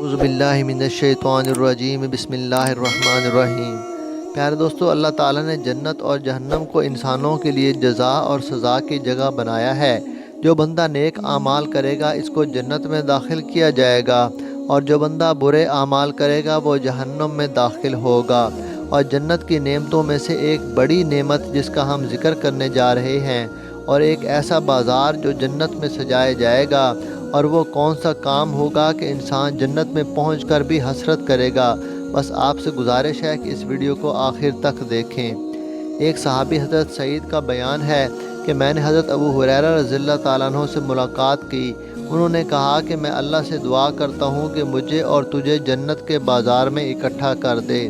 اعوذ باللہ من الشیطان الرجیم بسم اللہ الرحمن الرحیم۔ پیارے دوستو، اللہ تعالیٰ نے جنت اور جہنم کو انسانوں کے لیے جزا اور سزا کی جگہ بنایا ہے۔ جو بندہ نیک اعمال کرے گا اس کو جنت میں داخل کیا جائے گا، اور جو بندہ برے اعمال کرے گا وہ جہنم میں داخل ہوگا۔ اور جنت کی نعمتوں میں سے ایک بڑی نعمت جس کا ہم ذکر کرنے جا رہے ہیں، اور ایک ایسا بازار جو جنت میں سجایا جائے گا، اور وہ کون سا کام ہوگا کہ انسان جنت میں پہنچ کر بھی حسرت کرے گا۔ بس آپ سے گزارش ہے کہ اس ویڈیو کو آخر تک دیکھیں۔ ایک صحابی حضرت سعید کا بیان ہے کہ میں نے حضرت ابو ہریرہ رضی اللہ تعالیٰ عنہ سے ملاقات کی۔ انہوں نے کہا کہ میں اللہ سے دعا کرتا ہوں کہ مجھے اور تجھے جنت کے بازار میں اکٹھا کر دے۔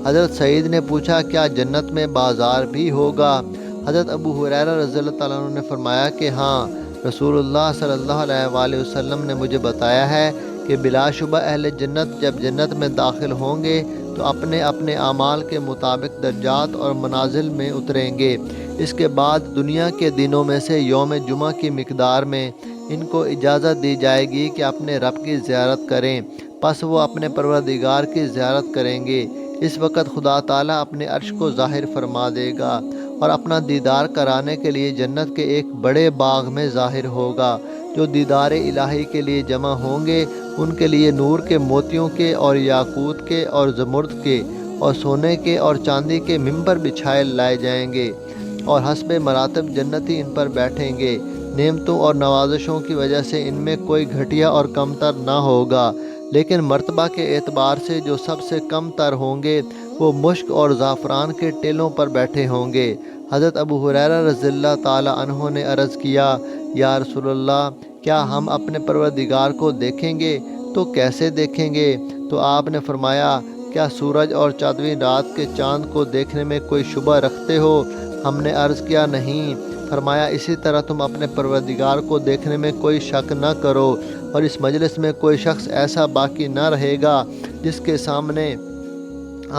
حضرت سعید نے پوچھا کیا جنت میں بازار بھی ہوگا؟ حضرت ابو ہریرہ رضی اللہ تعالیٰ عنہ نے فرمایا کہ ہاں، رسول اللہ صلی اللہ علیہ وآلہ وسلم نے مجھے بتایا ہے کہ بلا شبہ اہل جنت جب جنت میں داخل ہوں گے تو اپنے اپنے اعمال کے مطابق درجات اور منازل میں اتریں گے۔ اس کے بعد دنیا کے دنوں میں سے یوم جمعہ کی مقدار میں ان کو اجازت دی جائے گی کہ اپنے رب کی زیارت کریں، پس وہ اپنے پروردگار کی زیارت کریں گے۔ اس وقت خدا تعالیٰ اپنے عرش کو ظاہر فرما دے گا اور اپنا دیدار کرانے کے لیے جنت کے ایک بڑے باغ میں ظاہر ہوگا۔ جو دیدار الہی کے لیے جمع ہوں گے ان کے لیے نور کے، موتیوں کے اور یاقوت کے اور زمرد کے اور سونے کے اور چاندی کے ممبر بچھائے لائے جائیں گے، اور حسب مراتب جنتی ان پر بیٹھیں گے۔ نعمتوں اور نوازشوں کی وجہ سے ان میں کوئی گھٹیا اور کمتر نہ ہوگا، لیکن مرتبہ کے اعتبار سے جو سب سے کم تر ہوں گے وہ مشک اور زعفران کے ٹیلوں پر بیٹھے ہوں گے۔ حضرت ابو ہریرہ رضی اللہ تعالی عنہ نے عرض کیا، یا رسول اللہ، کیا ہم اپنے پروردگار کو دیکھیں گے؟ تو کیسے دیکھیں گے؟ تو آپ نے فرمایا، کیا سورج اور چاندویں رات کے چاند کو دیکھنے میں کوئی شبہ رکھتے ہو؟ ہم نے عرض کیا، نہیں۔ فرمایا، اسی طرح تم اپنے پروردگار کو دیکھنے میں کوئی شک نہ کرو، اور اس مجلس میں کوئی شخص ایسا باقی نہ رہے گا جس کے سامنے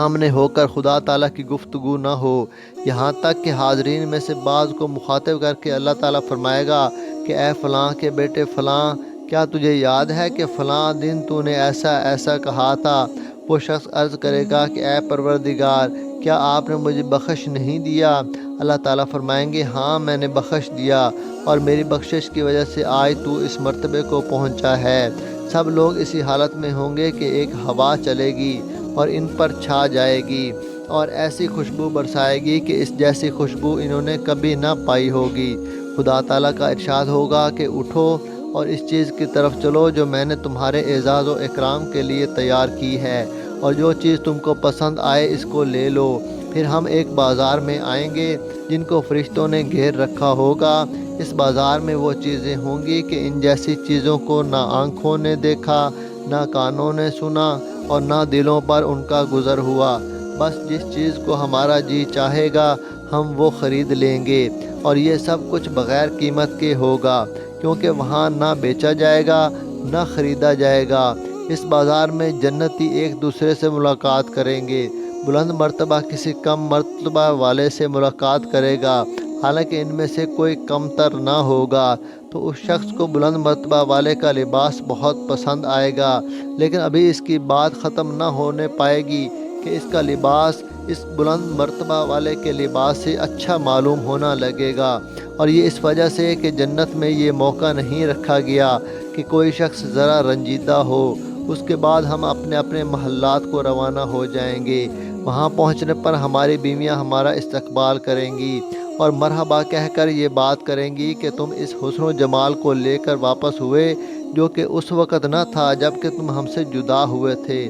آمنے ہو کر خدا تعالیٰ کی گفتگو نہ ہو، یہاں تک کہ حاضرین میں سے بعض کو مخاطب کر کے اللہ تعالیٰ فرمائے گا کہ اے فلاں کے بیٹے فلاں، کیا تجھے یاد ہے کہ فلاں دن تو نے ایسا ایسا کہا تھا؟ وہ شخص عرض کرے گا کہ اے پروردگار، کیا آپ نے مجھے بخش نہیں دیا؟ اللہ تعالیٰ فرمائیں گے، ہاں میں نے بخش دیا، اور میری بخشش کی وجہ سے آج تو اس مرتبے کو پہنچا ہے۔ سب لوگ اسی حالت میں ہوں گے کہ ایک ہوا چلے گی اور ان پر چھا جائے گی اور ایسی خوشبو برسائے گی کہ اس جیسی خوشبو انہوں نے کبھی نہ پائی ہوگی۔ خدا تعالیٰ کا ارشاد ہوگا کہ اٹھو اور اس چیز کی طرف چلو جو میں نے تمہارے اعزاز و اکرام کے لیے تیار کی ہے، اور جو چیز تم کو پسند آئے اس کو لے لو۔ پھر ہم ایک بازار میں آئیں گے جن کو فرشتوں نے گھیر رکھا ہوگا۔ اس بازار میں وہ چیزیں ہوں گی کہ ان جیسی چیزوں کو نہ آنکھوں نے دیکھا، نہ کانوں نے سنا، اور نہ دلوں پر ان کا گزر ہوا۔ بس جس چیز کو ہمارا جی چاہے گا ہم وہ خرید لیں گے، اور یہ سب کچھ بغیر قیمت کے ہوگا، کیونکہ وہاں نہ بیچا جائے گا نہ خریدا جائے گا۔ اس بازار میں جنتی ایک دوسرے سے ملاقات کریں گے۔ بلند مرتبہ کسی کم مرتبہ والے سے ملاقات کرے گا، حالانکہ ان میں سے کوئی کمتر نہ ہوگا، تو اس شخص کو بلند مرتبہ والے کا لباس بہت پسند آئے گا، لیکن ابھی اس کی بات ختم نہ ہونے پائے گی کہ اس کا لباس اس بلند مرتبہ والے کے لباس سے اچھا معلوم ہونا لگے گا، اور یہ اس وجہ سے کہ جنت میں یہ موقع نہیں رکھا گیا کہ کوئی شخص ذرا رنجیدہ ہو۔ اس کے بعد ہم اپنے اپنے محلات کو روانہ ہو جائیں گے۔ وہاں پہنچنے پر ہماری بیویاں ہمارا استقبال کریں گی اور مرحبا کہہ کر یہ بات کریں گی کہ تم اس حسن و جمال کو لے کر واپس ہوئے جو کہ اس وقت نہ تھا جب کہ تم ہم سے جدا ہوئے تھے۔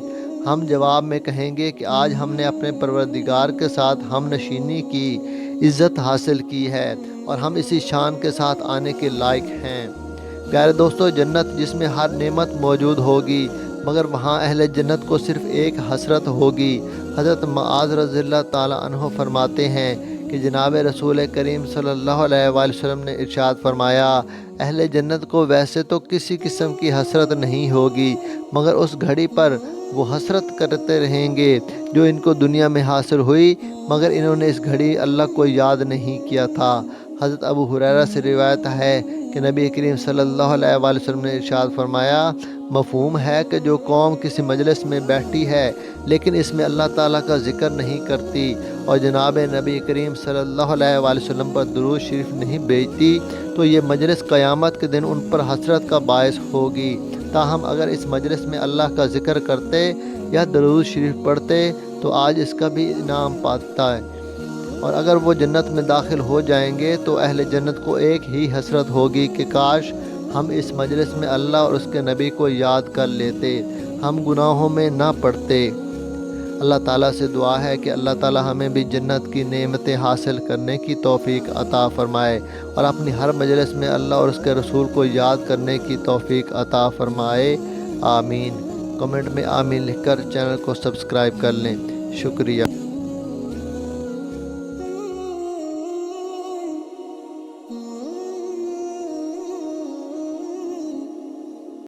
ہم جواب میں کہیں گے کہ آج ہم نے اپنے پروردگار کے ساتھ ہم نشینی کی، عزت حاصل کی ہے، اور ہم اسی شان کے ساتھ آنے کے لائق ہیں۔ پیارے دوستو، جنت جس میں ہر نعمت موجود ہوگی، مگر وہاں اہل جنت کو صرف ایک حسرت ہوگی۔ حضرت معاذ رضی اللہ تعالی عنہ فرماتے ہیں کہ جناب رسول کریم صلی اللہ علیہ وآلہ وسلم نے ارشاد فرمایا، اہل جنت کو ویسے تو کسی قسم کی حسرت نہیں ہوگی، مگر اس گھڑی پر وہ حسرت کرتے رہیں گے جو ان کو دنیا میں حاصل ہوئی، مگر انہوں نے اس گھڑی اللہ کو یاد نہیں کیا تھا۔ حضرت ابو ہریرہ سے روایت ہے کہ نبی کریم صلی اللہ علیہ وآلہ وسلم نے ارشاد فرمایا، مفہوم ہے کہ جو قوم کسی مجلس میں بیٹھی ہے لیکن اس میں اللہ تعالیٰ کا ذکر نہیں کرتی اور جناب نبی کریم صلی اللہ علیہ وآلہ وسلم پر درود شریف نہیں بھیجتی تو یہ مجلس قیامت کے دن ان پر حسرت کا باعث ہوگی۔ تاہم اگر اس مجلس میں اللہ کا ذکر کرتے یا درود شریف پڑھتے تو آج اس کا بھی انعام پاتا ہے، اور اگر وہ جنت میں داخل ہو جائیں گے تو اہل جنت کو ایک ہی حسرت ہوگی کہ کاش ہم اس مجلس میں اللہ اور اس کے نبی کو یاد کر لیتے، ہم گناہوں میں نہ پڑتے۔ اللہ تعالیٰ سے دعا ہے کہ اللہ تعالیٰ ہمیں بھی جنت کی نعمتیں حاصل کرنے کی توفیق عطا فرمائے اور اپنی ہر مجلس میں اللہ اور اس کے رسول کو یاد کرنے کی توفیق عطا فرمائے، آمین۔ کمنٹ میں آمین لکھ کر چینل کو سبسکرائب کر لیں، شکریہ۔